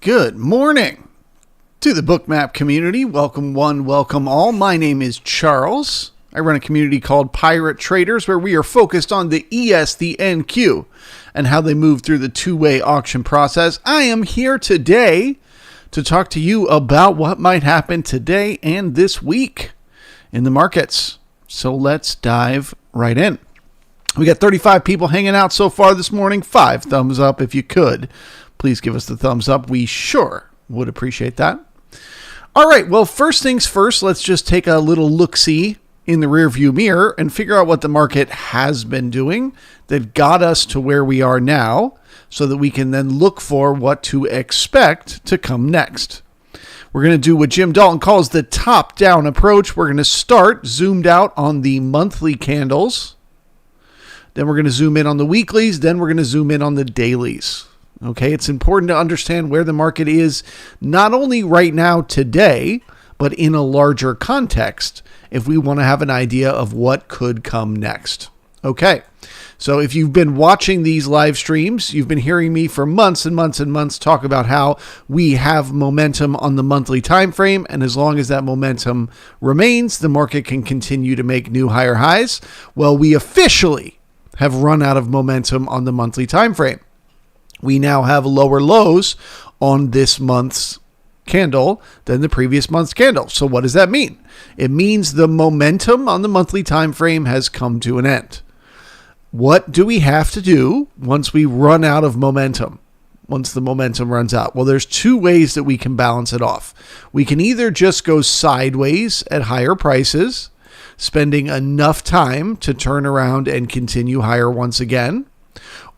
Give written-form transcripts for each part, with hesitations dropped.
Good morning to the Bookmap community. Welcome one, welcome all. My name is Charles. I run a community called Piratetraders where we are focused on the ES, the NQ, and how they move through the two-way auction process. I am here today to talk to you about what might happen today and this week in the markets. So let's dive right in. We got 35 people hanging out so far this morning. 5 thumbs up if you could. Please give us the thumbs up. We sure would appreciate that. All right, well, first things first, let's just take a little look-see in the rearview mirror and figure out what the market has been doing that got us to where we are now so that we can then look for what to expect to come next. We're going to do what Jim Dalton calls the top-down approach. We're going to start zoomed out on the monthly candles. Then we're going to zoom in on the weeklies. Then we're going to zoom in on the dailies. Okay, it's important to understand where the market is, not only right now today, but in a larger context, if we want to have an idea of what could come next. Okay, so if you've been watching these live streams, you've been hearing me for months and months and months talk about how we have momentum on the monthly time frame, and as long as that momentum remains, the market can continue to make new higher highs. Well, we officially have run out of momentum on the monthly time frame. We now have lower lows on this month's candle than the previous month's candle. So what does that mean? It means the momentum on the monthly time frame has come to an end. What do we have to do once we run out of momentum? Once the momentum runs out? Well, there's 2 ways that we can balance it off. We can either just go sideways at higher prices, spending enough time to turn around and continue higher once again,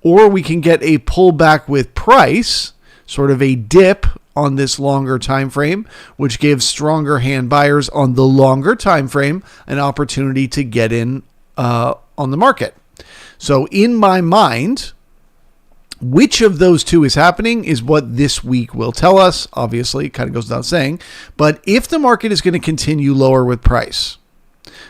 or we can get a pullback with price, sort of a dip on this longer time frame, which gives stronger hand buyers on the longer time frame an opportunity to get in on the market. So in my mind, which of those 2 is happening is what this week will tell us. Obviously, it kind of goes without saying. But if the market is going to continue lower with price,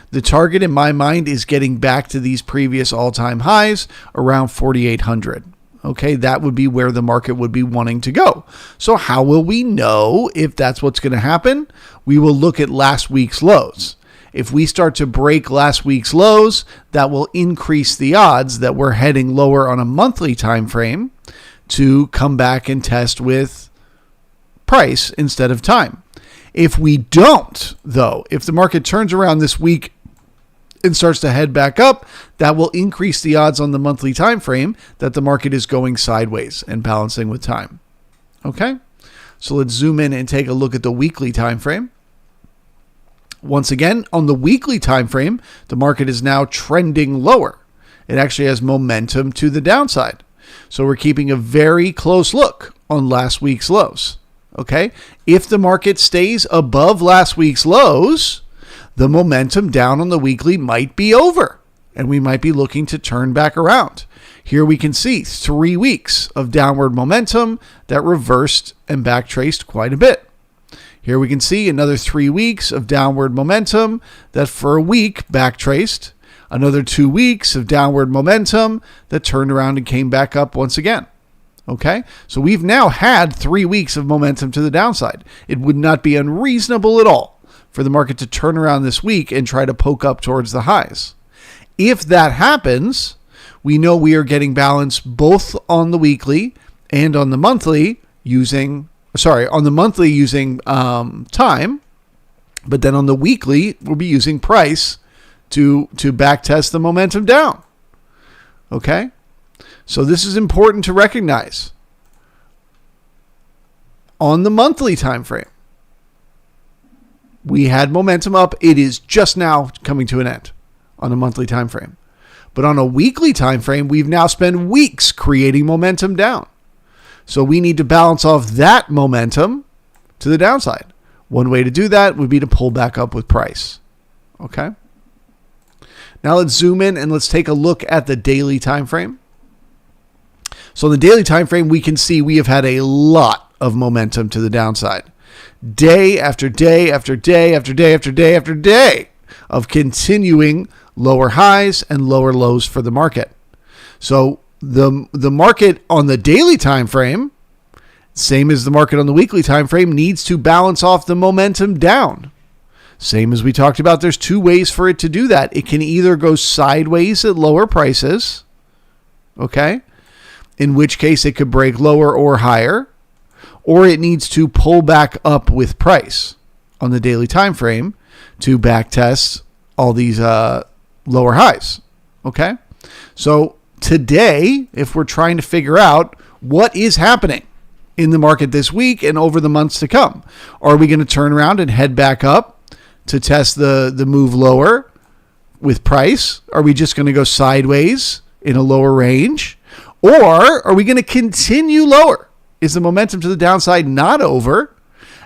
the target in my mind is getting back to these previous all-time highs around 4,800. Okay, that would be where the market would be wanting to go. So how will we know if that's what's going to happen? We will look at last week's lows. If we start to break last week's lows, that will increase the odds that we're heading lower on a monthly time frame to come back and test with price instead of time. If we don't, though, if the market turns around this week and starts to head back up, that will increase the odds on the monthly time frame that the market is going sideways and balancing with time. Okay, so let's zoom in and take a look at the weekly time frame. Once again, on the weekly time frame, the market is now trending lower. It actually has momentum to the downside. So we're keeping a very close look on last week's lows. Okay, if the market stays above last week's lows, the momentum down on the weekly might be over, and we might be looking to turn back around. Here we can see 3 weeks of downward momentum that reversed and backtraced quite a bit. Here we can see another 3 weeks of downward momentum that for a week backtraced, another 2 weeks of downward momentum that turned around and came back up once again. Okay, so we've now had 3 weeks of momentum to the downside. It would not be unreasonable at all for the market to turn around this week and try to poke up towards the highs. If that happens, we know we are getting balance both on the weekly and on the monthly using time, but then on the weekly, we'll be using price to back test the momentum down. Okay? So this is important to recognize. On the monthly time frame, we had momentum up. It is just now coming to an end on a monthly time frame. But on a weekly time frame, we've now spent weeks creating momentum down. So we need to balance off that momentum to the downside. One way to do that would be to pull back up with price. Okay? Now let's zoom in and let's take a look at the daily time frame. So in the daily time frame, we can see we have had a lot of momentum to the downside. Day after day after day after day after day after day of continuing lower highs and lower lows for the market. So the market on the daily time frame, Same as the market on the weekly time frame needs to balance off the momentum down. Same as we talked about, there's two ways for it to do that. It can either go sideways at lower prices, okay, in which case it could break lower or higher, or it needs to pull back up with price on the daily time frame to back test all these lower highs, okay? So today, if we're trying to figure out what is happening in the market this week and over the months to come, are we going to turn around and head back up to test the move lower with price? Are we just going to go sideways in a lower range? Or are we going to continue lower? Is the momentum to the downside not over?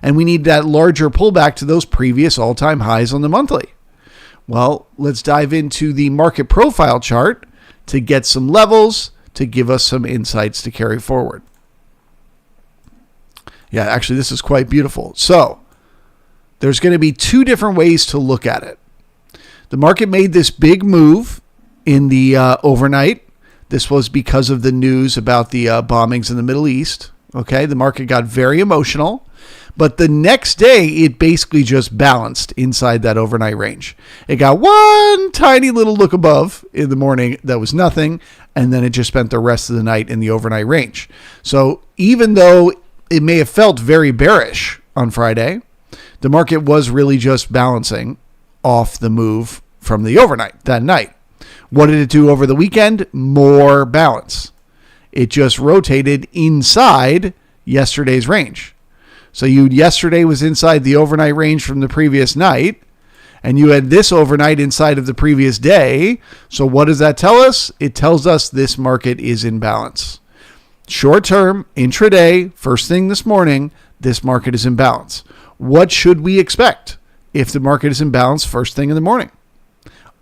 And we need that larger pullback to those previous all-time highs on the monthly. Well, let's dive into the market profile chart to get some levels to give us some insights to carry forward. Yeah, actually, this is quite beautiful. So there's going to be two different ways to look at it. The market made this big move in the overnight. This was because of the news about the bombings in the Middle East. Okay, the market got very emotional. But the next day, it basically just balanced inside that overnight range. It got one tiny little look above in the morning that was nothing, and then it just spent the rest of the night in the overnight range. So even though it may have felt very bearish on Friday, the market was really just balancing off the move from the overnight that night. What did it do over the weekend? More balance. It just rotated inside yesterday's range. So yesterday was inside the overnight range from the previous night, and you had this overnight inside of the previous day. So what does that tell us? It tells us this market is in balance. Short term, intraday, first thing this morning, this market is in balance. What should we expect if the market is in balance first thing in the morning?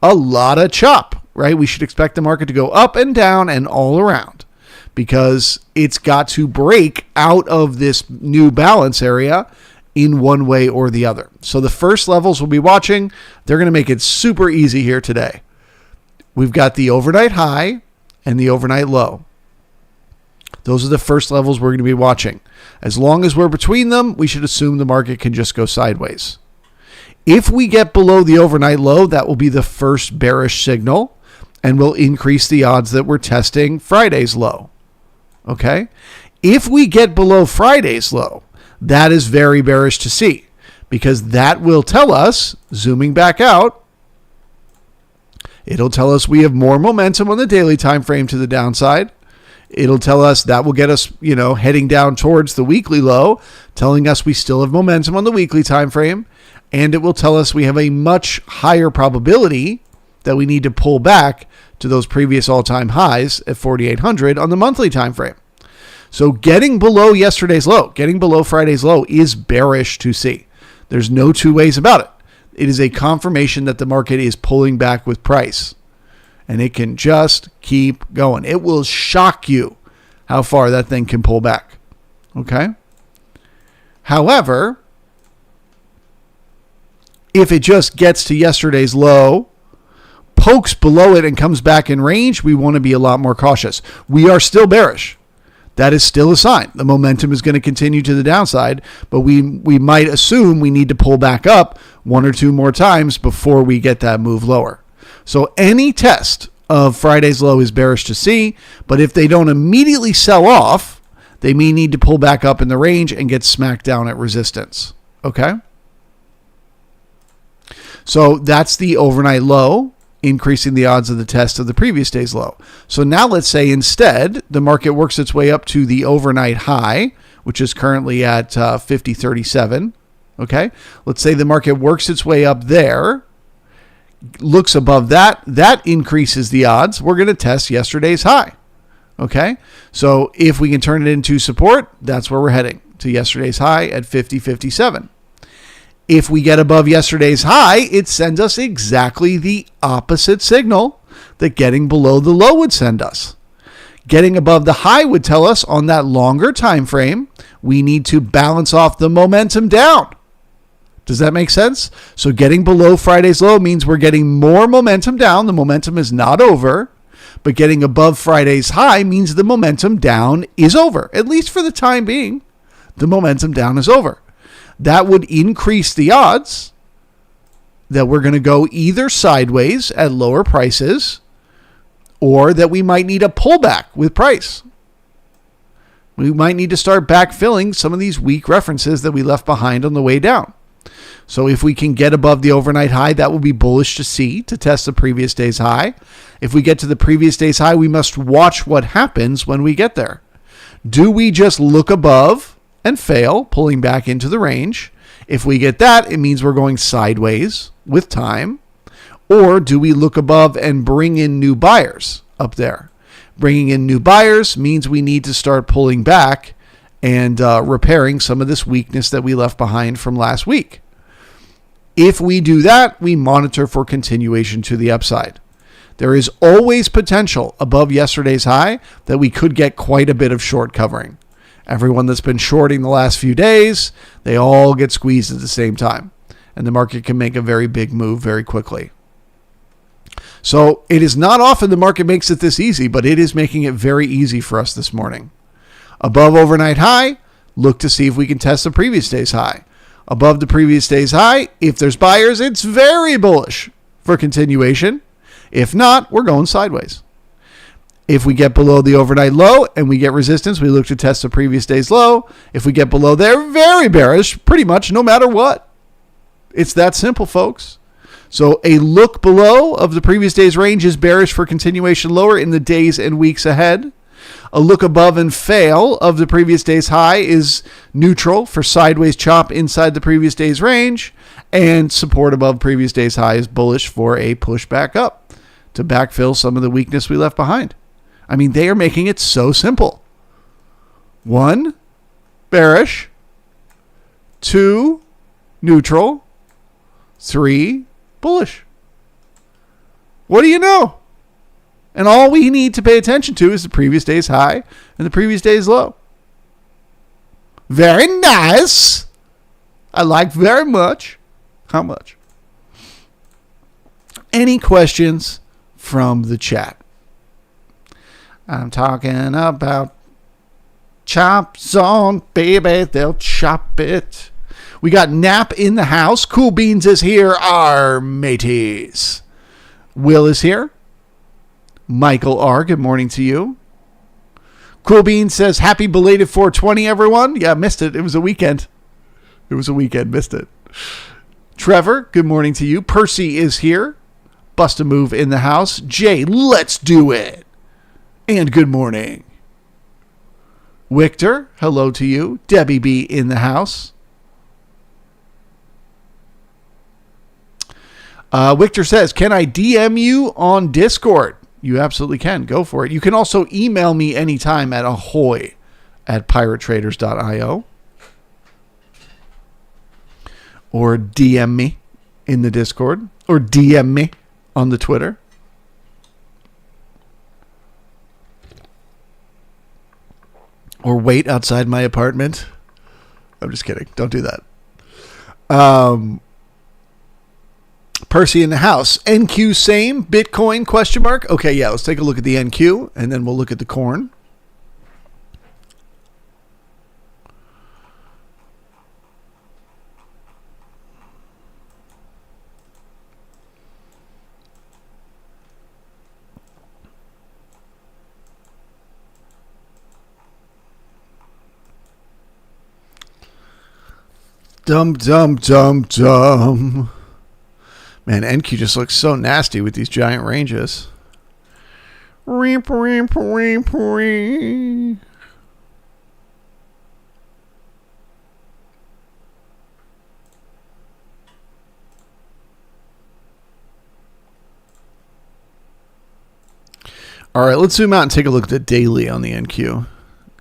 A lot of chop, right? We should expect the market to go up and down and all around, because it's got to break out of this new balance area in one way or the other. So the first levels we'll be watching, they're going to make it super easy here today. We've got the overnight high and the overnight low. Those are the first levels we're going to be watching. As long as we're between them, we should assume the market can just go sideways. If we get below the overnight low, that will be the first bearish signal and will increase the odds that we're testing Friday's low. Okay? If we get below Friday's low, that is very bearish to see, because that will tell us, zooming back out, it'll tell us we have more momentum on the daily time frame to the downside. It'll tell us that will get us, heading down towards the weekly low, telling us we still have momentum on the weekly time frame, and it will tell us we have a much higher probability that we need to pull back to those previous all-time highs at 4,800 on the monthly time frame. So getting below yesterday's low, getting below Friday's low is bearish to see. There's no two ways about it. It is a confirmation that the market is pulling back with price, and it can just keep going. It will shock you how far that thing can pull back. Okay? However, if it just gets to yesterday's low, pokes below it and comes back in range, we want to be a lot more cautious. We are still bearish. That is still a sign. The momentum is going to continue to the downside, but we might assume we need to pull back up one or two more times before we get that move lower. So any test of Friday's low is bearish to see, but if they don't immediately sell off, they may need to pull back up in the range and get smacked down at resistance. Okay? So that's the overnight low, increasing the odds of the test of the previous day's low. So now let's say instead the market works its way up to the overnight high, which is currently at 50.37. Okay? Let's say the market works its way up there, looks above that, that increases the odds. We're going to test yesterday's high. Okay? So if we can turn it into support, that's where we're heading, to yesterday's high at 50.57. If we get above yesterday's high, it sends us exactly the opposite signal that getting below the low would send us. Getting above the high would tell us on that longer time frame, we need to balance off the momentum down. Does that make sense? So getting below Friday's low means we're getting more momentum down. The momentum is not over, but getting above Friday's high means the momentum down is over, at least for the time being. the momentum down is over. That would increase the odds that we're going to go either sideways at lower prices or that we might need a pullback with price. We might need to start backfilling some of these weak references that we left behind on the way down. So if we can get above the overnight high, that will be bullish to see, to test the previous day's high. If we get to the previous day's high, we must watch what happens when we get there. Do we just look above and fail, pulling back into the range? If we get that, it means we're going sideways with time. Or do we look above and bring in new buyers up there? Bringing in new buyers means we need to start pulling back and repairing some of this weakness that we left behind from last week. If we do that, we monitor for continuation to the upside. There is always potential above yesterday's high that we could get quite a bit of short covering. Everyone that's been shorting the last few days, they all get squeezed at the same time. And the market can make a very big move very quickly. So it is not often the market makes it this easy, but it is making it very easy for us this morning. Above overnight high, look to see if we can test the previous day's high. Above the previous day's high, if there's buyers, it's very bullish for continuation. If not, we're going sideways. If we get below the overnight low and we get resistance, we look to test the previous day's low. If we get below there, very bearish, pretty much no matter what. It's that simple, folks. So a look below of the previous day's range is bearish for continuation lower in the days and weeks ahead. A look above and fail of the previous day's high is neutral for sideways chop inside the previous day's range. And support above previous day's high is bullish for a push back up to backfill some of the weakness we left behind. I mean, they are making it so simple. 1, bearish. 2, neutral. 3, bullish. What do you know? And all we need to pay attention to is the previous day's high and the previous day's low. Very nice. I like very much. How much? Any questions from the chat? I'm talking about chop zone, baby. They'll chop it. We got Nap in the house. Cool Beans is here. Our mateys. Will is here. Michael R., good morning to you. Cool Beans says, happy belated 420, everyone. Yeah, missed it. It was a weekend. Missed it. Trevor, good morning to you. Percy is here. Bust a move in the house. Jay, let's do it. And good morning. Victor, hello to you. Debbie B in the house. Victor says, can I DM you on Discord? You absolutely can. Go for it. You can also email me anytime at ahoy@piratetraders.io or DM me in the Discord or DM me on the Twitter. Or wait outside my apartment. I'm just kidding. Don't do that. Percy in the house. NQ same. Bitcoin question mark. Okay, yeah, let's take a look at the NQ and then we'll look at the corn. Dum, dum, dum, dum. Man, NQ just looks so nasty with these giant ranges. All right, let's zoom out and take a look at the daily on the NQ.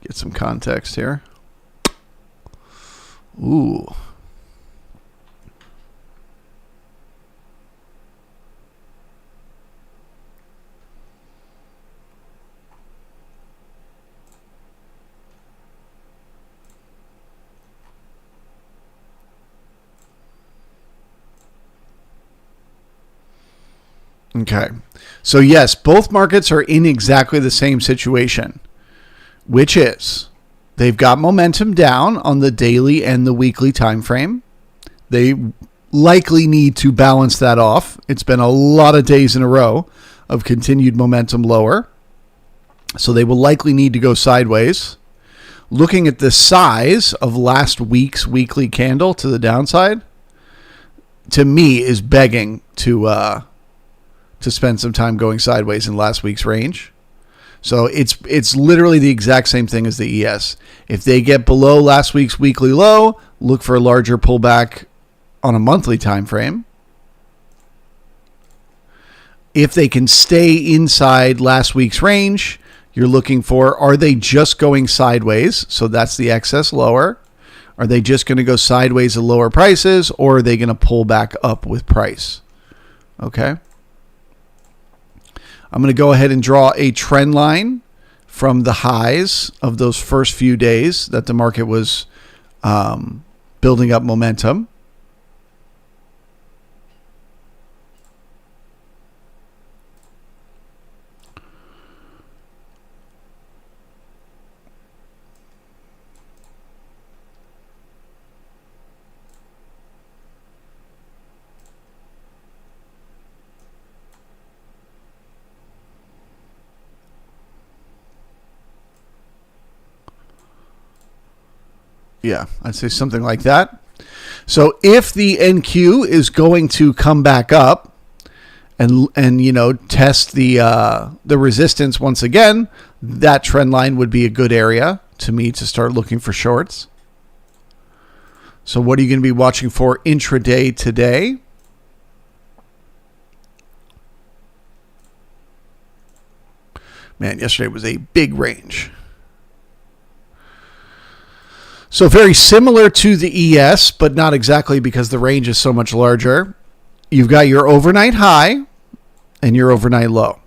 Get some context here. Ooh. Okay, so yes, both markets are in exactly the same situation, which is They've got momentum down on the daily and the weekly time frame. They likely need to balance that off. It's been a lot of days in a row of continued momentum lower. So they will likely need to go sideways. Looking at the size of last week's weekly candle to the downside, to me, is begging to spend some time going sideways in last week's range. So it's literally the exact same thing as the ES. If they get below last week's weekly low, look for a larger pullback on a monthly time frame. If they can stay inside last week's range, you're looking for, are they just going sideways? So that's the excess lower. Are they just going to go sideways at lower prices, or are they going to pull back up with price? Okay. I'm going to go ahead and draw a trend line from the highs of those first few days that the market was building up momentum. Yeah, I'd say something like that. So if the NQ is going to come back up and test the resistance once again, that trend line would be a good area to me to start looking for shorts. So what are you going to be watching for intraday today? Man, yesterday was a big range. So very similar to the ES, but not exactly because the range is so much larger. You've got your overnight high and your overnight low.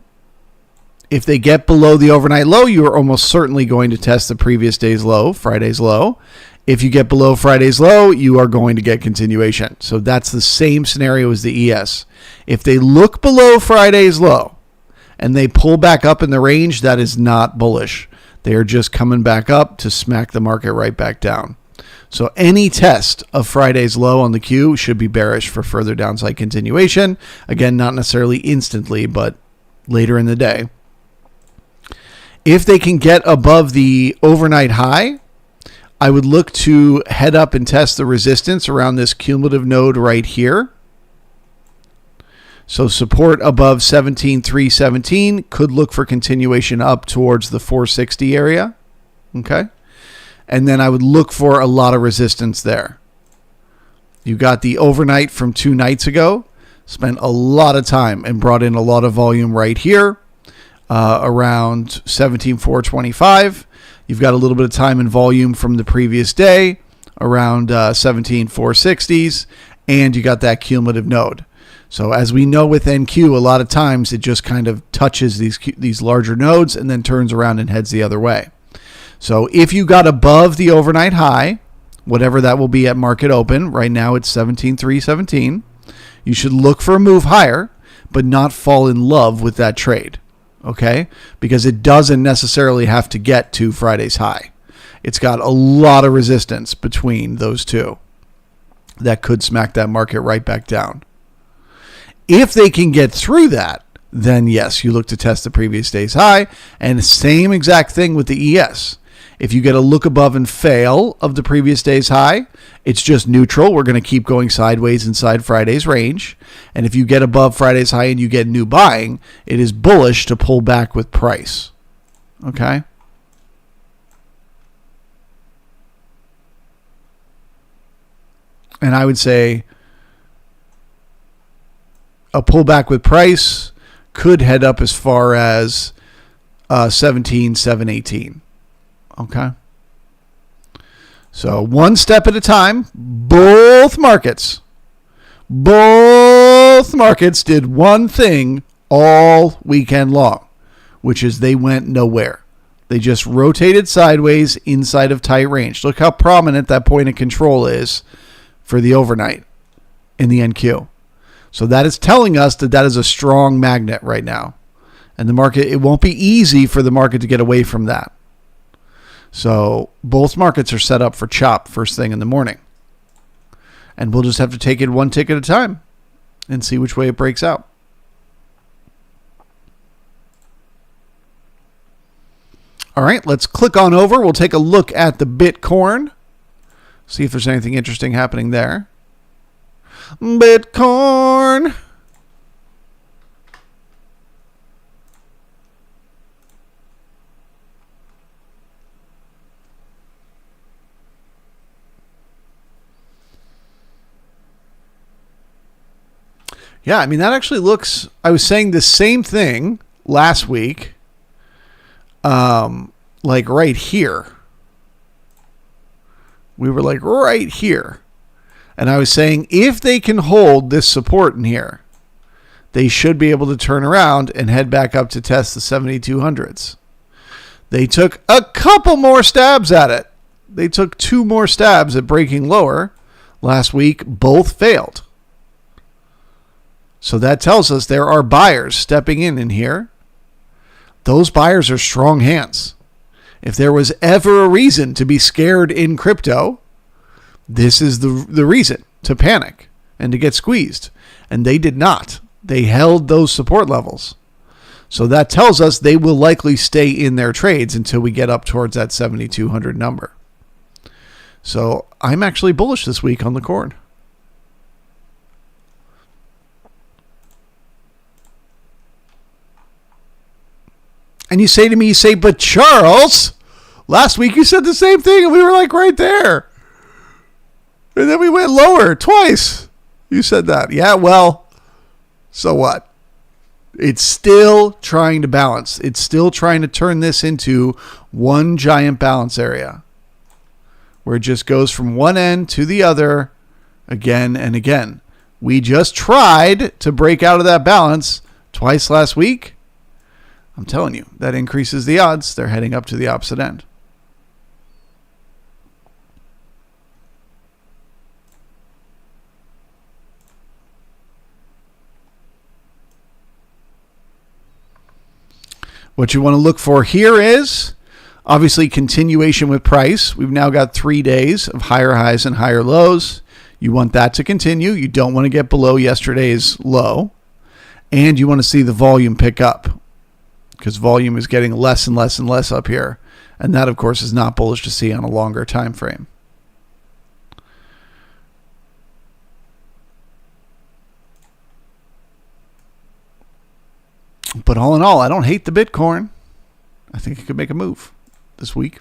If they get below the overnight low, you are almost certainly going to test the previous day's low, Friday's low. If you get below Friday's low, you are going to get continuation. So that's the same scenario as the ES. If they look below Friday's low and they pull back up in the range, that is not bullish. They are just coming back up to smack the market right back down. So any test of Friday's low on the Q should be bearish for further downside continuation. Again, not necessarily instantly, but later in the day. If they can get above the overnight high, I would look to head up and test the resistance around this cumulative node right here. So support above 17,317 could look for continuation up towards the 460 area. Okay. And then I would look for a lot of resistance there. You got the overnight from 2 nights ago. Spent a lot of time and brought in a lot of volume right here around 17,425. You've got a little bit of time and volume from the previous day around 17,460s. And you got that cumulative node. So as we know with NQ, a lot of times it just kind of touches these larger nodes and then turns around and heads the other way. So if you got above the overnight high, whatever that will be at market open, right now it's 17,317, you should look for a move higher, but not fall in love with that trade, okay? Because it doesn't necessarily have to get to Friday's high. It's got a lot of resistance between those two that could smack that market right back down. If they can get through that, then yes, you look to test the previous day's high. And the same exact thing with the ES. If you get a look above and fail of the previous day's high, it's just neutral. We're going to keep going sideways inside Friday's range. And if you get above Friday's high and you get new buying, it is bullish to pull back with price. Okay? And I would say a pullback with price could head up as far as 17,718. Okay. So one step at a time. Both markets did one thing all weekend long, which is they went nowhere. They just rotated sideways inside of tight range. Look how prominent that point of control is for the overnight in the NQ. So that is telling us that that is a strong magnet right now. And the market, it won't be easy for the market to get away from that. So both markets are set up for chop first thing in the morning. And we'll just have to take it one tick at a time and see which way it breaks out. All right, let's click on over. We'll take a look at the Bitcoin. See if there's anything interesting happening there. Bitcoin. Yeah, I mean, that actually looks... I was saying the same thing last week, like right here. We were like right here. And I was saying if they can hold this support in here, they should be able to turn around and head back up to test the 7200s. They took a couple more stabs at it. They took 2 more stabs at breaking lower last week. Both failed. So that tells us there are buyers stepping in here. Those buyers are strong hands. If there was ever a reason to be scared in crypto, this is the reason to panic and to get squeezed. And they did not. They held those support levels. So that tells us they will likely stay in their trades until we get up towards that 7,200 number. So I'm actually bullish this week on the corn. And you say to me, but Charles, last week you said the same thing and we were like right there. And then we went lower twice. You said that. Yeah, well, so what? It's still trying to balance. It's still trying to turn this into one giant balance area where it just goes from one end to the other again and again. We just tried to break out of that balance twice last week. I'm telling you, that increases the odds they're heading up to the opposite end. What you want to look for here is obviously continuation with price. We've now got 3 days of higher highs and higher lows. You want that to continue. You don't want to get below yesterday's low. And you want to see the volume pick up, because volume is getting less and less and less up here. And that, of course, is not bullish to see on a longer time frame. But all in all, I don't hate the Bitcoin. I think it could make a move this week.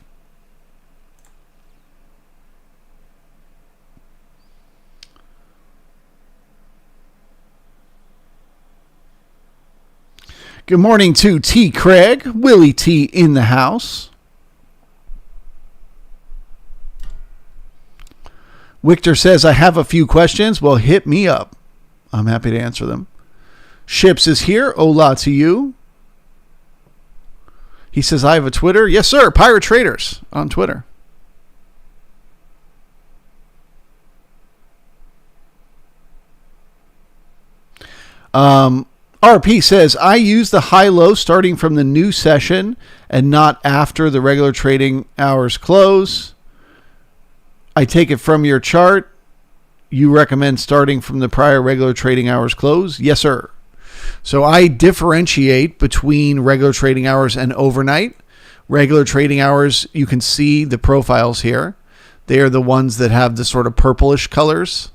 Good morning to T. Craig, Willie T. in the house. Victor says, I have a few questions. Well, hit me up. I'm happy to answer them. Ships is here. Hola to you. He says, I have a Twitter. Yes, sir. Piratetraders on Twitter. RP says, I use the high-low starting from the new session and not after the regular trading hours close. I take it from your chart. You recommend starting from the prior regular trading hours close? Yes, sir. So I differentiate between regular trading hours and overnight. Regular trading hours, you can see the profiles here. They are the ones that have the sort of purplish colors,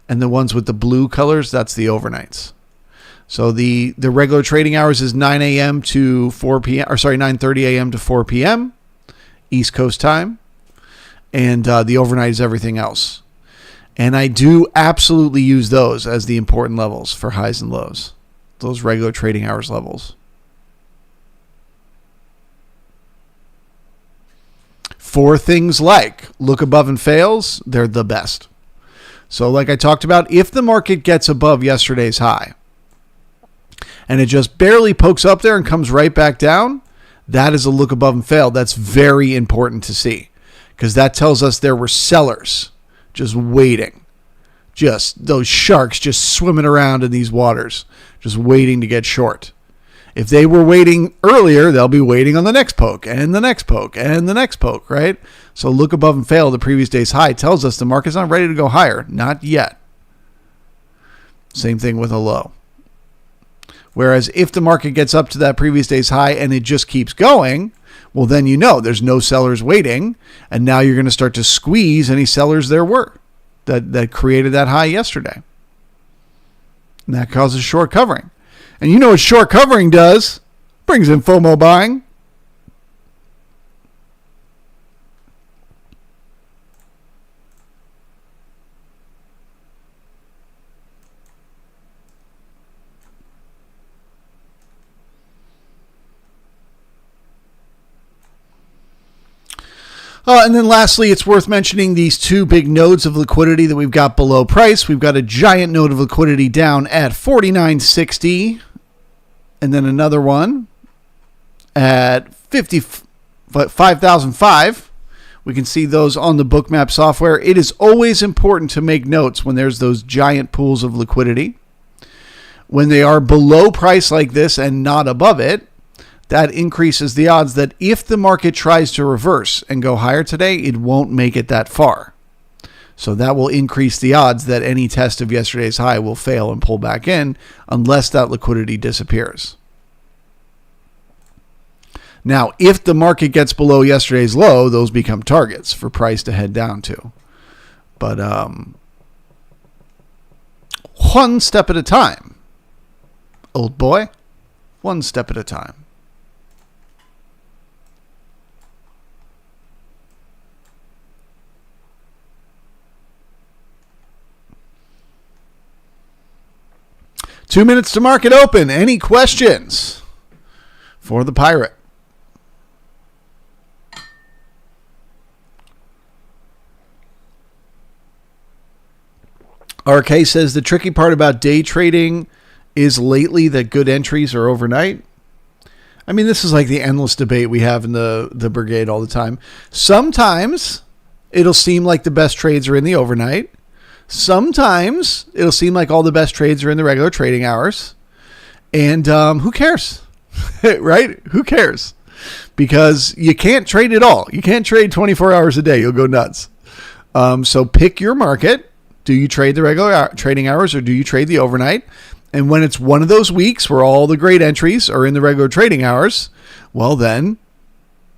and the ones with the blue colors, that's the overnights. So the regular trading hours is 9 a.m. to 4 p.m. or sorry, 9:30 a.m. to 4 p.m. East Coast time, and the overnight is everything else. And I do absolutely use those as the important levels for highs and lows. Those regular trading hours levels. For things like look above and fails, they're the best. So like I talked about, if the market gets above yesterday's high and it just barely pokes up there and comes right back down, that is a look above and fail. That's very important to see, because that tells us there were sellers just waiting. Just those sharks just swimming around in these waters, just waiting to get short. If they were waiting earlier, they'll be waiting on the next poke and the next poke and the next poke, right? So look above and fail the previous day's high tells us the market's not ready to go higher. Not yet. Same thing with a low. Whereas if the market gets up to that previous day's high and it just keeps going, well, then you know there's no sellers waiting. And now you're going to start to squeeze any sellers there were that created that high yesterday. And that causes short covering. And you know what short covering does? Brings in FOMO buying. And then lastly, it's worth mentioning these two big nodes of liquidity that we've got below price. We've got a giant node of liquidity down at 49.60, and then another one at 5,005. We can see those on the Bookmap software. It is always important to make notes when there's those giant pools of liquidity. When they are below price like this and not above it, that increases the odds that if the market tries to reverse and go higher today, it won't make it that far. So that will increase the odds that any test of yesterday's high will fail and pull back in unless that liquidity disappears. Now, if the market gets below yesterday's low, those become targets for price to head down to. But one step at a time, old boy, one step at a time. Two minutes to market open. Any questions for the pirate? RK says the tricky part about day trading is lately that good entries are overnight. I mean, this is like the endless debate we have in the brigade all the time. Sometimes it'll seem like the best trades are in the overnight. Sometimes it'll seem like all the best trades are in the regular trading hours. And who cares? Right? Who cares? Because you can't trade it all. You can't trade 24 hours a day. You'll go nuts. So pick your market. Do you trade the regular trading hours or do you trade the overnight? And when it's one of those weeks where all the great entries are in the regular trading hours, well, then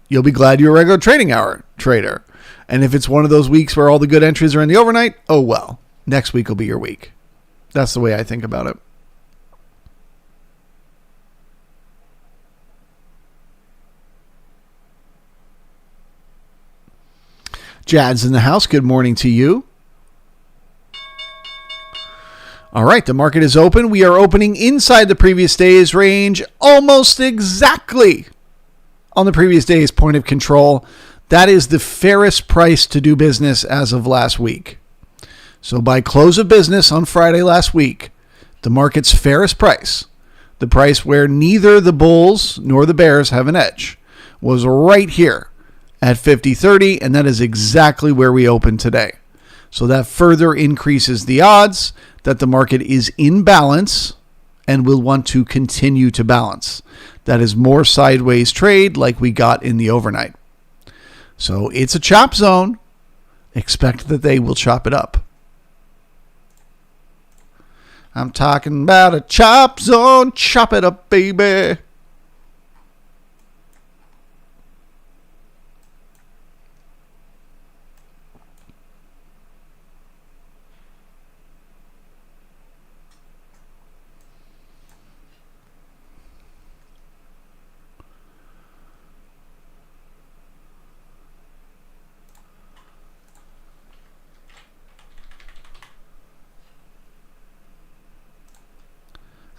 you'll be glad you're a regular trading hour trader. And if it's one of those weeks where all the good entries are in the overnight, oh well, next week will be your week. That's the way I think about it. Jad's in the house. Good morning to you. All right, the market is open. We are opening inside the previous day's range, almost exactly on the previous day's point of control. That is the fairest price to do business as of last week. So by close of business on Friday last week, the market's fairest price, the price where neither the bulls nor the bears have an edge, was right here at 50.30, and that is exactly where we opened today. So that further increases the odds that the market is in balance and will want to continue to balance. That is more sideways trade like we got in the overnight. So it's a chop zone. Expect that they will chop it up. I'm talking about a chop zone. Chop it up, baby.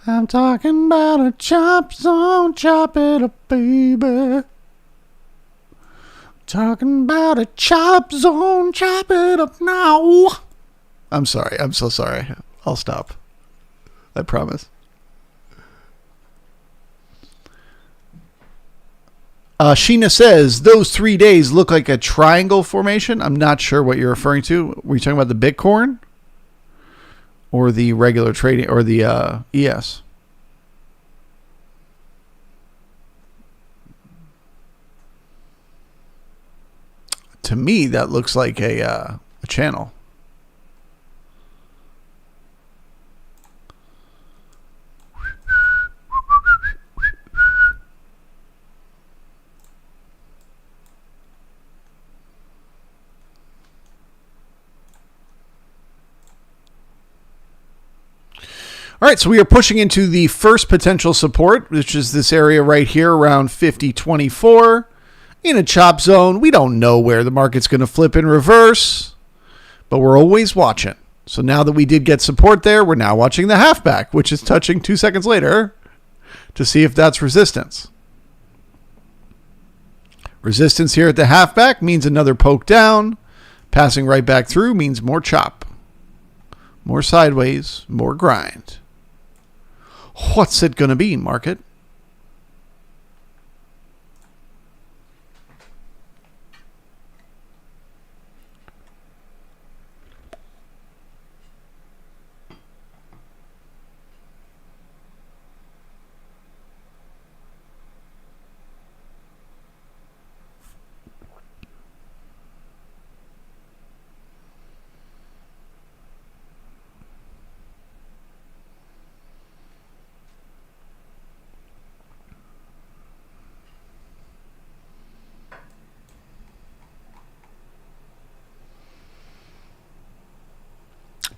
I'm talking about a chop zone, chop it up, baby. Talking about a chop zone, chop it up now. I'm sorry. I'm so sorry. I'll stop. I promise. Sheena says, those 3 days look like a triangle formation. I'm not sure what you're referring to. Were you talking about the Bitcoin? Or the regular trading, or the ES? To me, that looks like a channel. All right, so we are pushing into the first potential support, which is this area right here around 50.24 in a chop zone. We don't know where the market's going to flip in reverse, but we're always watching. So now that we did get support there, we're now watching the halfback, which is touching 2 seconds later to see if that's resistance. Resistance here at the halfback means another poke down. Passing right back through means more chop, more sideways, more grind. What's it going to be, market?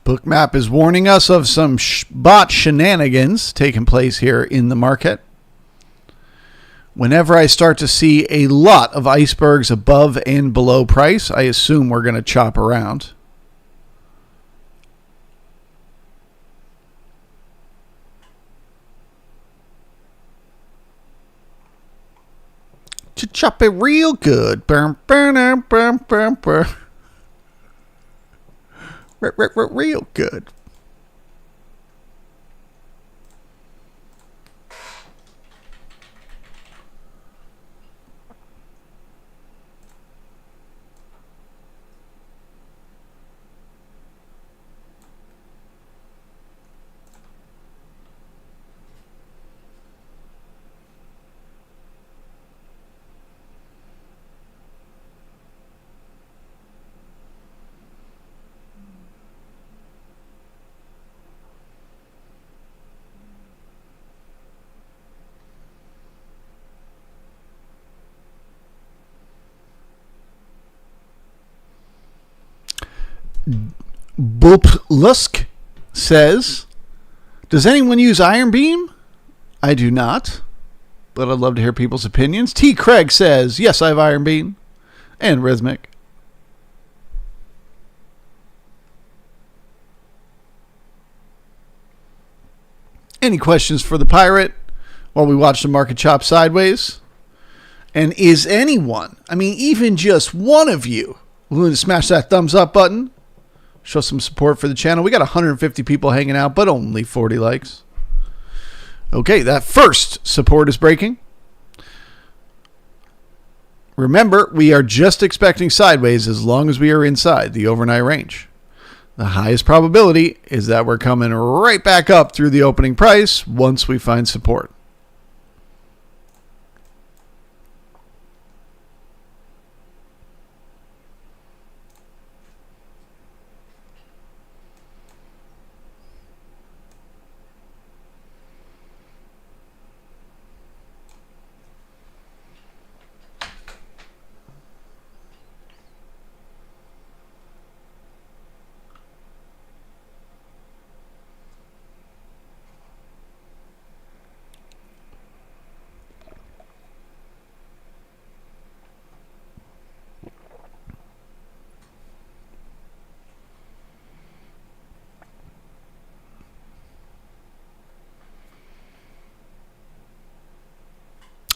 Bookmap is warning us of some bot shenanigans taking place here in the market. Whenever I start to see a lot of icebergs above and below price, I assume we're going to chop around. To chop it real good. Burn, burn, burn, burn, burn. Real good. Bulplusk says, does anyone use Iron Beam? I do not, but I'd love to hear people's opinions. T. Craig says, yes, I have Iron Beam and Rhythmic. Any questions for the pirate while we watch the market chop sideways? And is anyone, I mean, even just one of you, willing to smash that thumbs up button? Show some support for the channel. We got 150 people hanging out, but only 40 likes. Okay, that first support is breaking. Remember, we are just expecting sideways as long as we are inside the overnight range. The highest probability is that we're coming right back up through the opening price once we find support.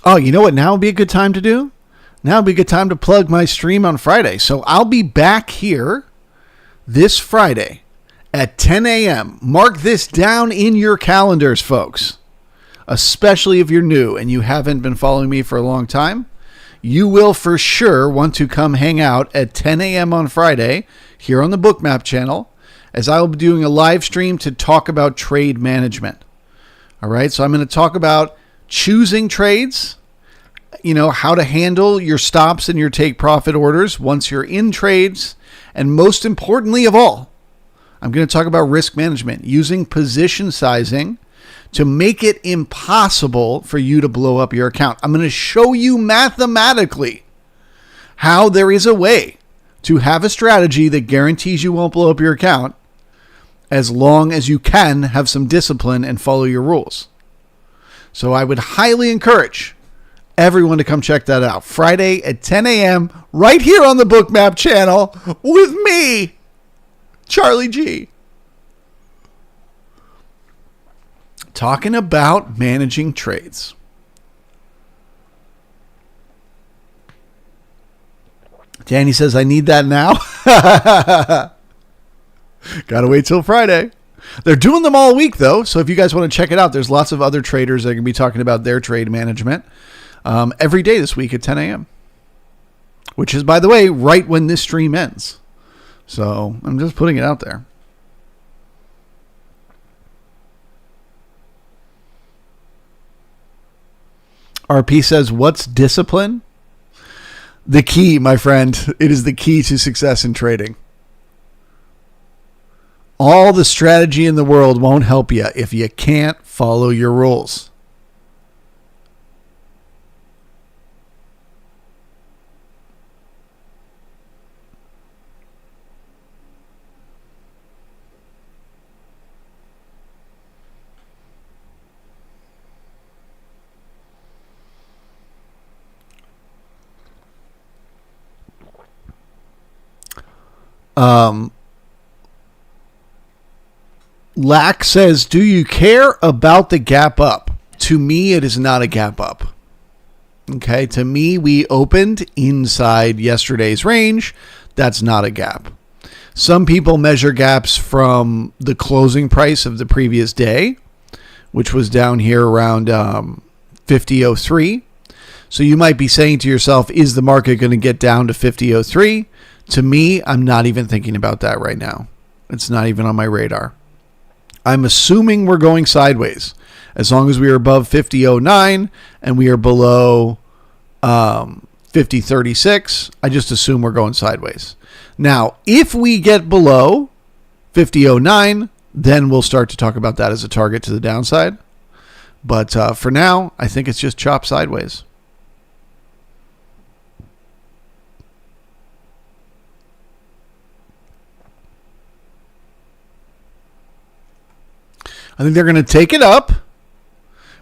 Oh, you know what now would be a good time to do? Now would be a good time to plug my stream on Friday. So I'll be back here this Friday at 10 a.m. Mark this down in your calendars, folks. Especially if you're new and you haven't been following me for a long time. You will for sure want to come hang out at 10 a.m. on Friday here on the Bookmap channel, as I will be doing a live stream to talk about trade management. All right, so I'm going to talk about choosing trades, how to handle your stops and your take profit orders once you're in trades. And most importantly of all, I'm going to talk about risk management, using position sizing to make it impossible for you to blow up your account. I'm going to show you mathematically how there is a way to have a strategy that guarantees you won't blow up your account as long as you can have some discipline and follow your rules. So I would highly encourage everyone to come check that out. Friday at 10 a.m. right here on the Bookmap channel with me, Charlie G. Talking about managing trades. Danny says, I need that now. Gotta wait till Friday. They're doing them all week, though. So if you guys want to check it out, there's lots of other traders that are going to be talking about their trade management every day this week at 10 a.m. Which is, by the way, right when this stream ends. So I'm just putting it out there. RP says, what's discipline? The key, my friend. It is the key to success in trading. All the strategy in the world won't help you if you can't follow your rules. Lack says, do you care about the gap up? To me, it is not a gap up. Okay, to me, we opened inside yesterday's range. That's not a gap. Some people measure gaps from the closing price of the previous day, which was down here around 50.03. So you might be saying to yourself, is the market going to get down to 50.03? To me, I'm not even thinking about that right now. It's not even on my radar. I'm assuming we're going sideways. As long as we are above 50.09 and we are below 50.36, I just assume we're going sideways. Now, if we get below 50.09, then we'll start to talk about that as a target to the downside. But for now, I think it's just chop sideways. I think they're going to take it up,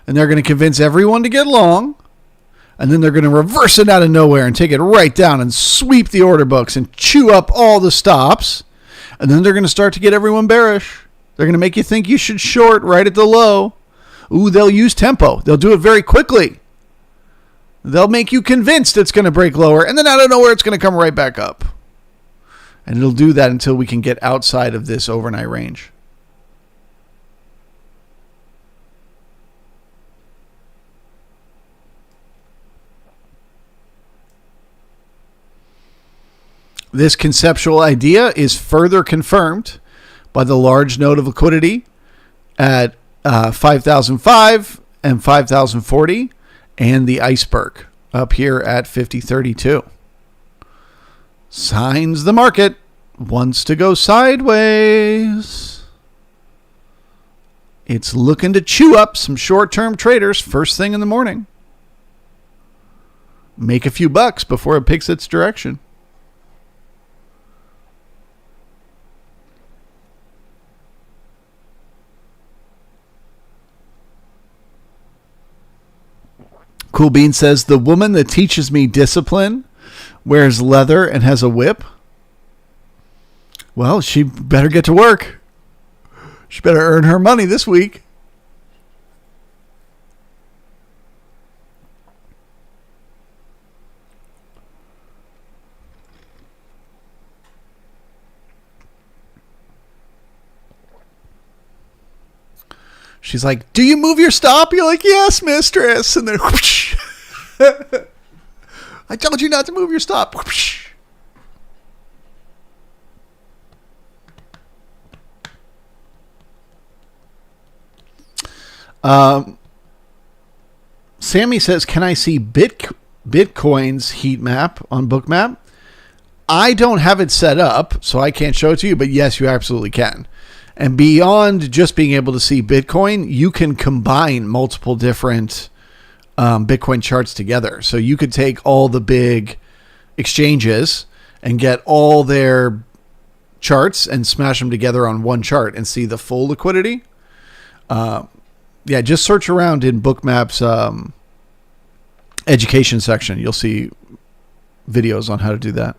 and they're going to convince everyone to get long, and then they're going to reverse it out of nowhere and take it right down and sweep the order books and chew up all the stops, and then they're going to start to get everyone bearish. They're going to make you think you should short right at the low. Ooh, they'll use tempo. They'll do it very quickly. They'll make you convinced it's going to break lower, and then out of nowhere it's going to come right back up. And it'll do that until we can get outside of this overnight range. This conceptual idea is further confirmed by the large node of liquidity at 5,005 and 5,040 and the iceberg up here at 5032. Signs the market wants to go sideways. It's looking to chew up some short-term traders first thing in the morning. Make a few bucks before it picks its direction. Cool Bean says, the woman that teaches me discipline wears leather and has a whip. Well, she better get to work. She better earn her money this week. She's like, do you move your stop? You're like, yes, mistress. And then, whoosh. I told you not to move your stop. Whoosh. Sammy says, can I see Bitcoin's heat map on Bookmap. I don't have it set up, so I can't show it to you, but yes, you absolutely can. And beyond just being able to see Bitcoin, you can combine multiple different Bitcoin charts together. So you could take all the big exchanges and get all their charts and smash them together on one chart and see the full liquidity. Yeah, just search around in Bookmap's education section. You'll see videos on how to do that.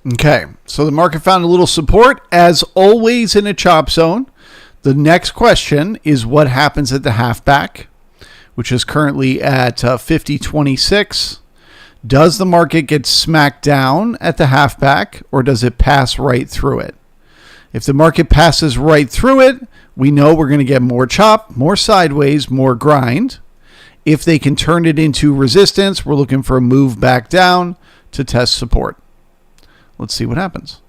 Okay, so the market found a little support, as always in a chop zone. The next question is what happens at the halfback, which is currently at 50.26. Does the market get smacked down at the halfback, or does it pass right through it? If the market passes right through it, we know we're going to get more chop, more sideways, more grind. If they can turn it into resistance, we're looking for a move back down to test support. Let's see what happens.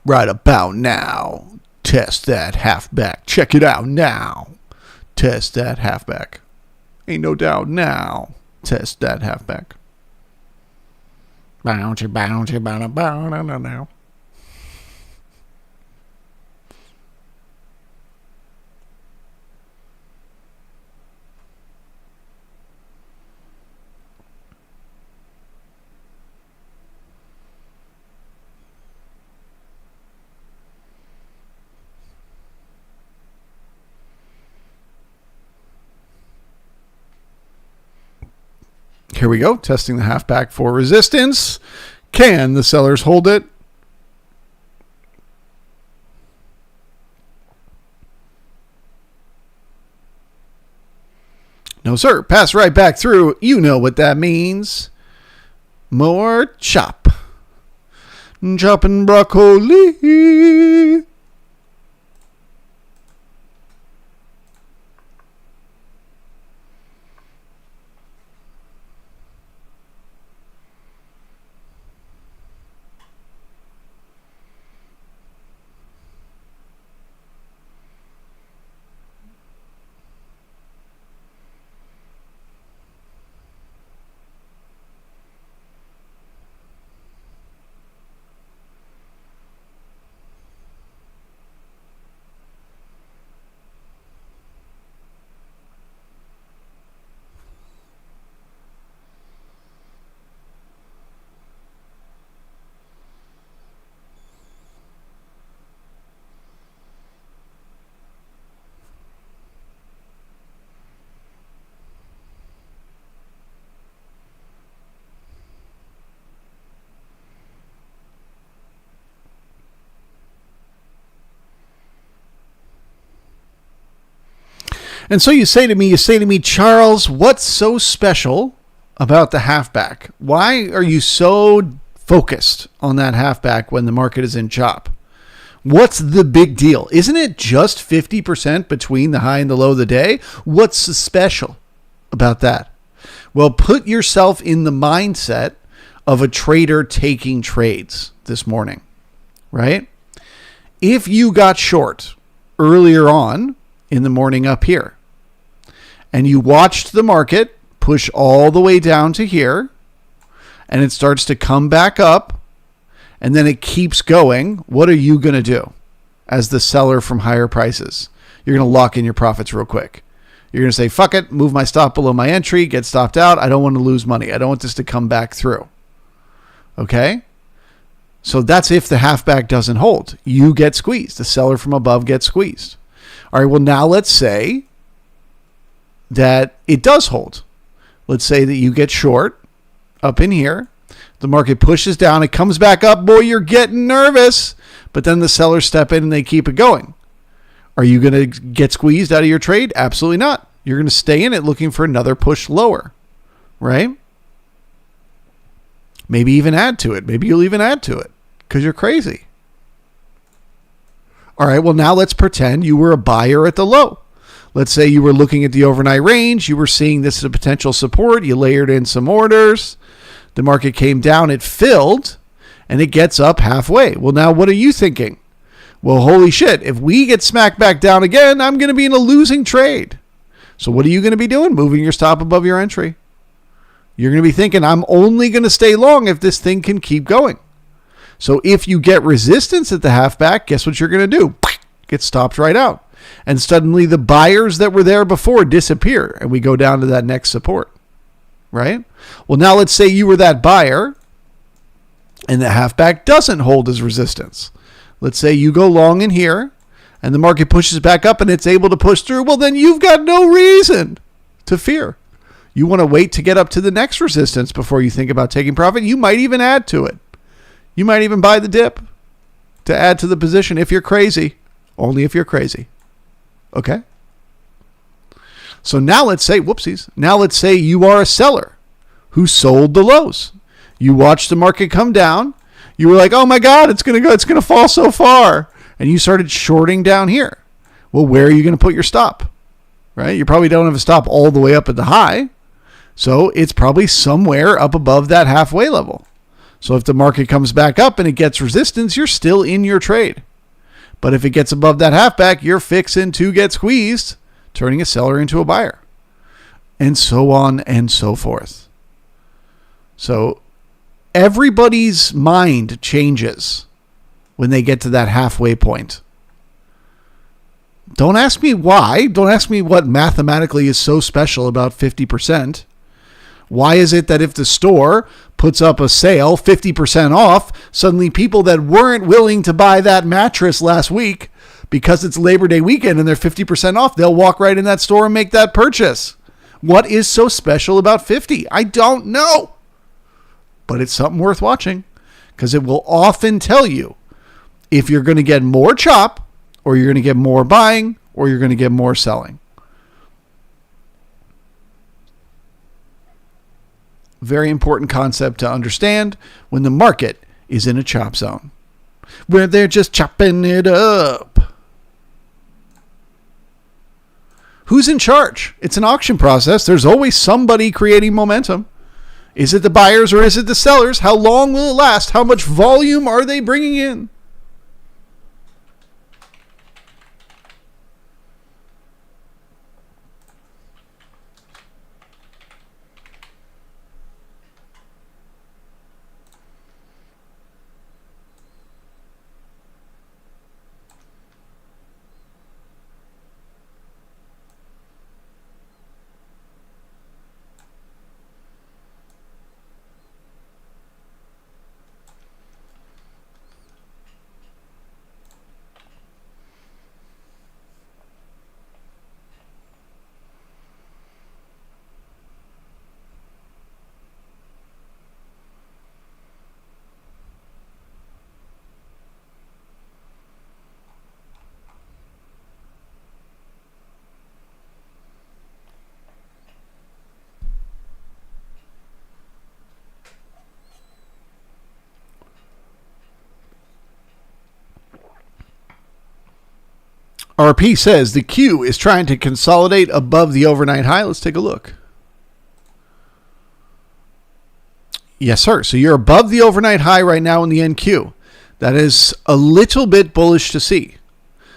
Right about now. Test that halfback. Check it out now. Test that halfback. Ain't no doubt now. Test that halfback. Bouncy, bouncy, bouncy, bouncy, now. Here we go, testing the halfback for resistance. Can the sellers hold it? No, sir. Pass right back through. You know what that means. More chop. Chopping broccoli. And so you say to me, Charles, what's so special about the halfback? Why are you so focused on that halfback when the market is in chop? What's the big deal? Isn't it just 50% between the high and the low of the day? What's so special about that? Well, put yourself in the mindset of a trader taking trades this morning, right? If you got short earlier on in the morning up here, and you watched the market push all the way down to here, and it starts to come back up, and then it keeps going, what are you going to do as the seller from higher prices? You're going to lock in your profits real quick. You're going to say, fuck it, move my stop below my entry, get stopped out. I don't want to lose money. I don't want this to come back through. Okay? So that's if the halfback doesn't hold. You get squeezed. The seller from above gets squeezed. All right, well, now let's say that it does hold. Let's say that you get short up in here. The market pushes down. It comes back up. Boy, you're getting nervous. But then the sellers step in and they keep it going. Are you going to get squeezed out of your trade? Absolutely not. You're going to stay in it looking for another push lower, right? Maybe even add to it. Maybe you'll even add to it because you're crazy. All right, well, now let's pretend you were a buyer at the low. Let's say you were looking at the overnight range. You were seeing this as a potential support. You layered in some orders. The market came down. It filled, and it gets up halfway. Well, now what are you thinking? Well, holy shit, if we get smacked back down again, I'm going to be in a losing trade. So what are you going to be doing? Moving your stop above your entry. You're going to be thinking, I'm only going to stay long if this thing can keep going. So if you get resistance at the halfback, guess what you're going to do? Get stopped right out. And suddenly the buyers that were there before disappear and we go down to that next support, right? Well, now let's say you were that buyer and the halfback doesn't hold as resistance. Let's say you go long in here and the market pushes back up and it's able to push through. Well, then you've got no reason to fear. You want to wait to get up to the next resistance before you think about taking profit. You might even add to it. You might even buy the dip to add to the position if you're crazy. Only if you're crazy. Okay? So now let's say, now let's say you are a seller who sold the lows. You watched the market come down. You were like, oh my God, it's going to fall so far. And you started shorting down here. Well, where are you going to put your stop? Right? You probably don't have a stop all the way up at the high. So it's probably somewhere up above that halfway level. So if the market comes back up and it gets resistance, you're still in your trade. But if it gets above that halfback, you're fixing to get squeezed, turning a seller into a buyer. And so on and so forth. So everybody's mind changes when they get to that halfway point. Don't ask me why. Don't ask me what mathematically is so special about 50%. Why is it that if the store puts up a sale 50% off, suddenly people that weren't willing to buy that mattress last week because it's Labor Day weekend and they're 50% off, they'll walk right in that store and make that purchase? What is so special about 50? I don't know. But it's something worth watching because it will often tell you if you're going to get more chop or you're going to get more buying or you're going to get more selling. Very important concept to understand when the market is in a chop zone, where they're just chopping it up. Who's in charge? It's an auction process. There's always somebody creating momentum. Is it the buyers or is it the sellers? How long will it last? How much volume are they bringing in? RP says the Q is trying to consolidate above the overnight high. Let's take a look. Yes, sir. So you're above the overnight high right now in the NQ. That is a little bit bullish to see.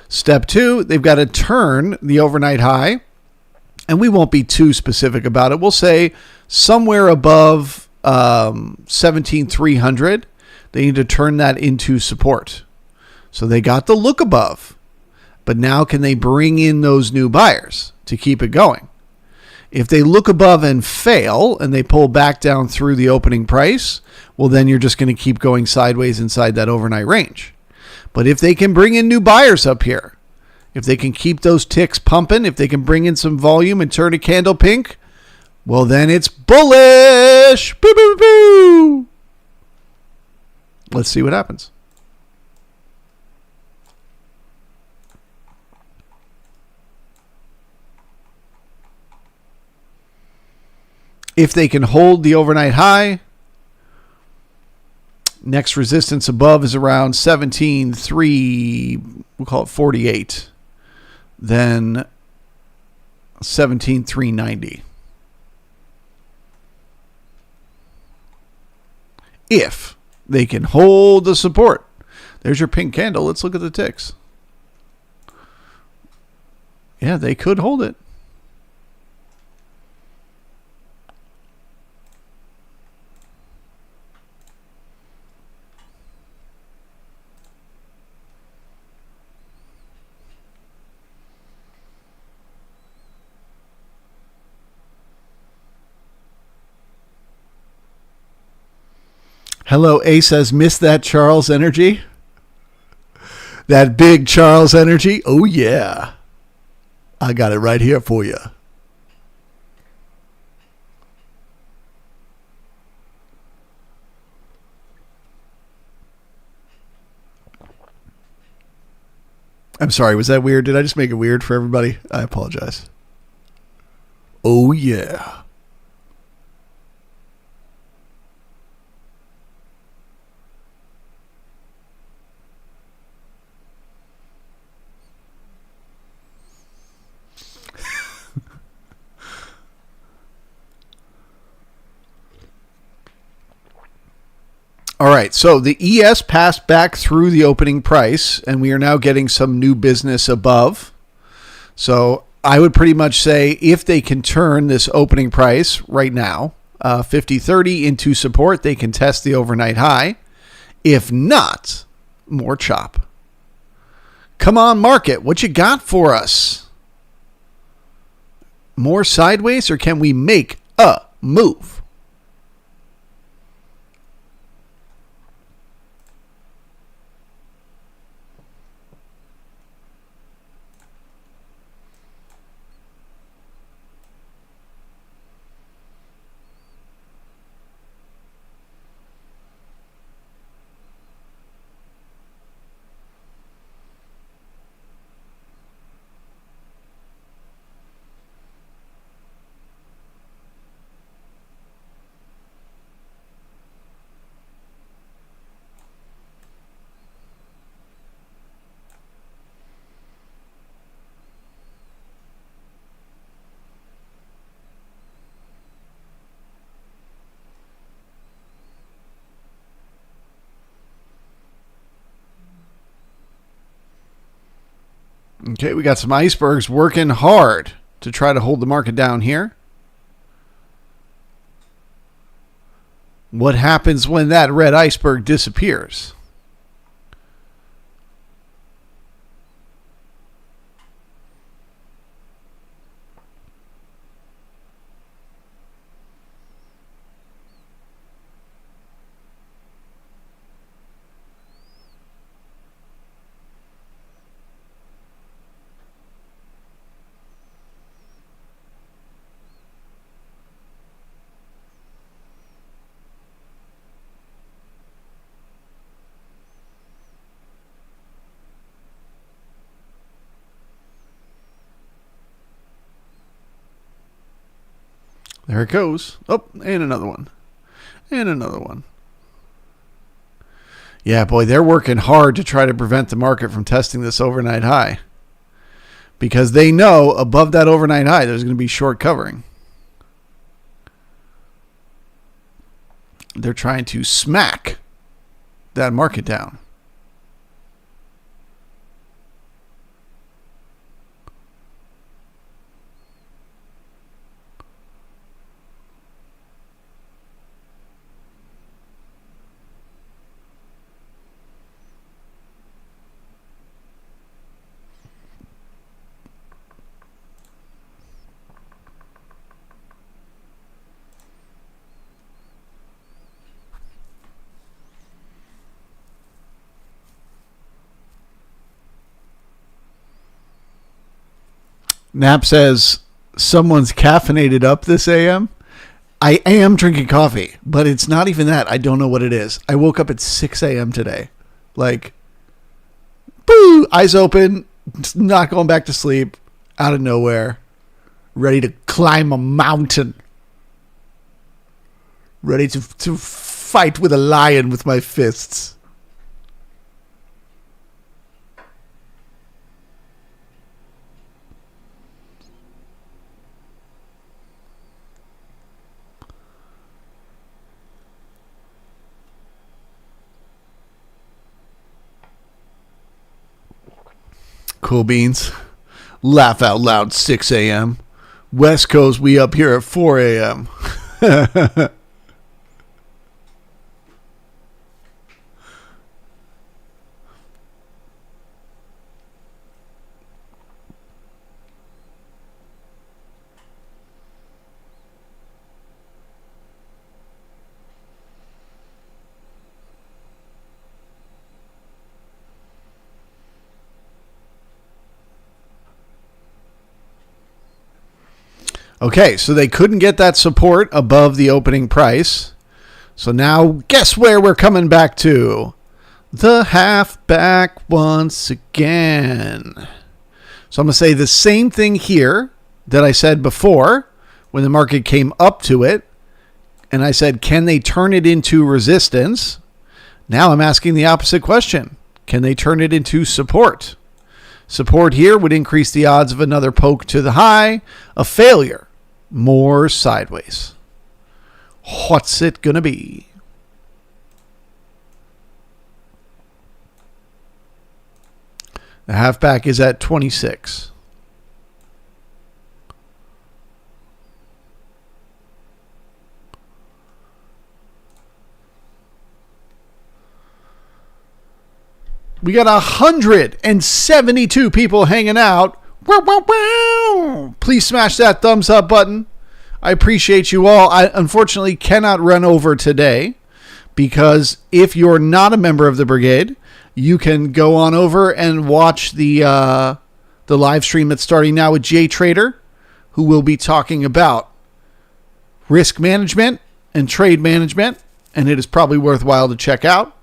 Step 2, they've got to turn the overnight high, and we won't be too specific about it. We'll say somewhere above 17,300. They need to turn that into support. So they got the look above, but now can they bring in those new buyers to keep it going? If they look above and fail and they pull back down through the opening price, well, then you're just going to keep going sideways inside that overnight range. But if they can bring in new buyers up here, if they can keep those ticks pumping, if they can bring in some volume and turn a candle pink, well, then it's bullish. Boo, boo, boo. Let's see what happens. If they can hold the overnight high, next resistance above is around 17.3, we'll call it 48. Then 17.390. If they can hold the support. There's your pink candle. Let's look at the ticks. Yeah, they could hold it. Hello, A says, miss that Charles energy? That big Charles energy? Oh, yeah. I got it right here for you. I'm sorry, was that weird? Did I just make it weird for everybody? I apologize. Oh, yeah. All right, so the ES passed back through the opening price, and we are now getting some new business above. So I would pretty much say if they can turn this opening price right now, 50.30 into support, they can test the overnight high. If not, more chop. Come on, market, what you got for us? More sideways, or can we make a move? Okay, we got some icebergs working hard to try to hold the market down here. What happens when that red iceberg disappears? There it goes. Oh, and another one. And another one. Yeah, boy, they're working hard to try to prevent the market from testing this overnight high. because they know above that overnight high there's going to be short covering. They're trying to smack that market down. Nap says, someone's caffeinated up this AM. I am drinking coffee, but it's not even that. I don't know what it is. I woke up at 6 a.m. today. Like, boo, eyes open, not going back to sleep, out of nowhere, ready to climb a mountain. Ready to fight with a lion with my fists. Cool beans. Laugh out loud, 6 a.m. West Coast, we up here at 4 a.m. Okay, so they couldn't get that support above the opening price. So now, guess where we're coming back to? The halfback once again. So I'm going to say the same thing here that I said before when the market came up to it. And I said, can they turn it into resistance? Now I'm asking the opposite question. Can they turn it into support? Support here would increase the odds of another poke to the high. A failure, more sideways. What's it going to be? The halfback is at 26. We got 172 people hanging out. Wow, wow, wow. Please smash that thumbs up button. I appreciate you all. I unfortunately cannot run over today because if you're not a member of the brigade, you can go on over and watch the live stream that's starting now with Jay Trader, who will be talking about risk management and trade management, and it is probably worthwhile to check out.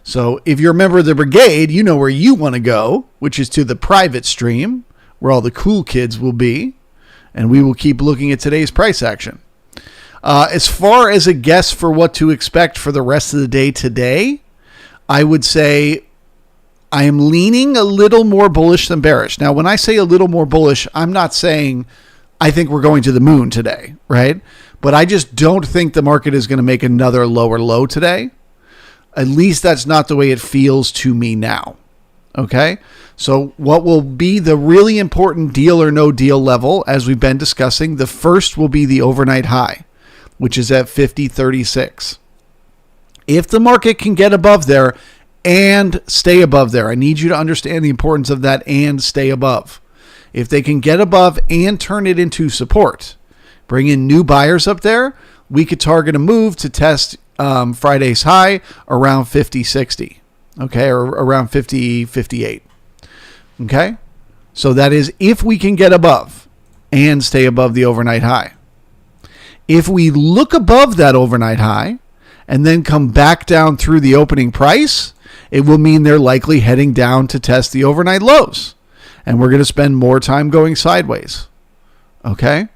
So if you're a member of the brigade, you know where you want to go, which is to the private stream, where all the cool kids will be, and we will keep looking at today's price action. As far as a guess for what to expect for the rest of the day today, I would say I am leaning a little more bullish than bearish. Now, when I say a little more bullish, I'm not saying I think we're going to the moon today, right? But I just don't think the market is going to make another lower low today. At least that's not the way it feels to me now. Okay? So what will be the really important deal or no deal level, as we've been discussing, the first will be the overnight high, which is at 50.36. If the market can get above there and stay above there, I need you to understand the importance of that and stay above. If they can get above and turn it into support, bring in new buyers up there, we could target a move to test Friday's high around 50.60, okay, or around 50.58, okay? So that is if we can get above and stay above the overnight high. If we look above that overnight high and then come back down through the opening price, it will mean they're likely heading down to test the overnight lows, and we're going to spend more time going sideways, okay?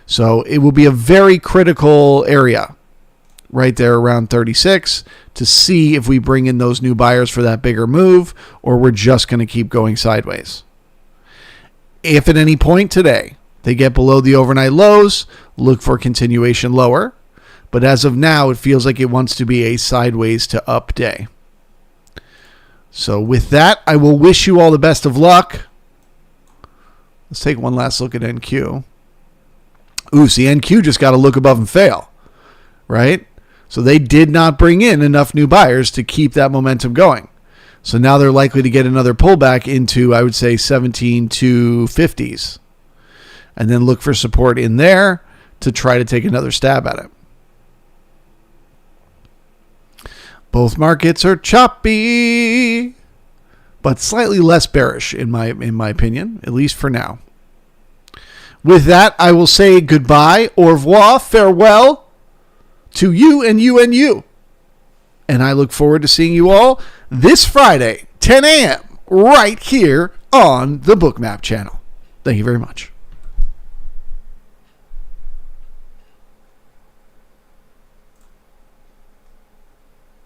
So it will be a very critical area right there around 36 to see if we bring in those new buyers for that bigger move or we're just going to keep going sideways. If at any point today they get below the overnight lows, look for continuation lower. But as of now, it feels like it wants to be a sideways to up day. So with that, I will wish you all the best of luck. Let's take one last look at NQ. Ooh, see, NQ just got to look above and fail, right? So they did not bring in enough new buyers to keep that momentum going. So now they're likely to get another pullback into, I would say, 17,250s. And then look for support in there to try to take another stab at it. Both markets are choppy, but slightly less bearish in my opinion, at least for now. With that, I will say goodbye, au revoir, farewell to you and you and you. And I look forward to seeing you all this Friday, 10 a.m., right here on the Bookmap channel. Thank you very much.